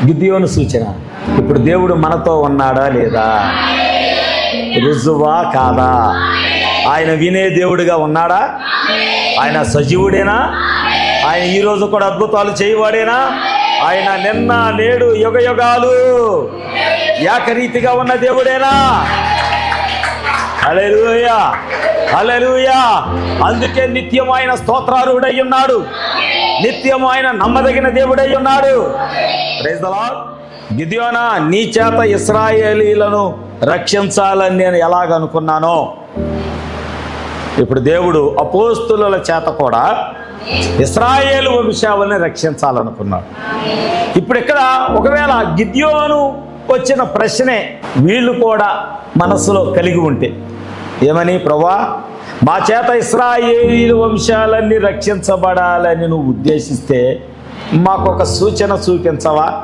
గిద్యోను సూచన. ఇప్పుడు దేవుడు మనతో ఉన్నాడా లేదా? రుజువా కాదా? ఆయన వినే దేవుడిగా ఉన్నాడా? ఆయన సజీవుడేనా? ఆయన ఈరోజు కూడా అద్భుతాలు చేయవాడేనా? ఆయన నిన్న నేడు యుగ యుగాలు ఏకరీతిగా ఉన్న దేవుడేనా? హల్లెలూయా, హల్లెలూయా. అందుకే నిత్యమైన స్తోత్రార్హుడై ఉన్నాడు, నిత్యమైన నమ్మదగిన దేవుడై ఉన్నాడు. Praise the lord. గిద్యోనా, నీ చేత ఇశ్రాయేలీలను రక్షించాలని నేను ఎలాగనుకున్నానో, ఇప్పుడు దేవుడు అపోస్తుల చేత కూడా ఇశ్రాయేలు వంశావళిని రక్షించాలనుకున్నాడు. ఇప్పుడు ఇక్కడ ఒకవేళ గిద్యోను వచ్చిన ప్రశ్నే వీళ్ళు కూడా మనసులో కలిగి ఉంటే ఏమని, ప్రభువా మా చేత ఇశ్రాయేలు వంశాలన్నీ రక్షించబడాలని నువ్వు ఉద్దేశిస్తే మాకొక సూచన చూపించవా?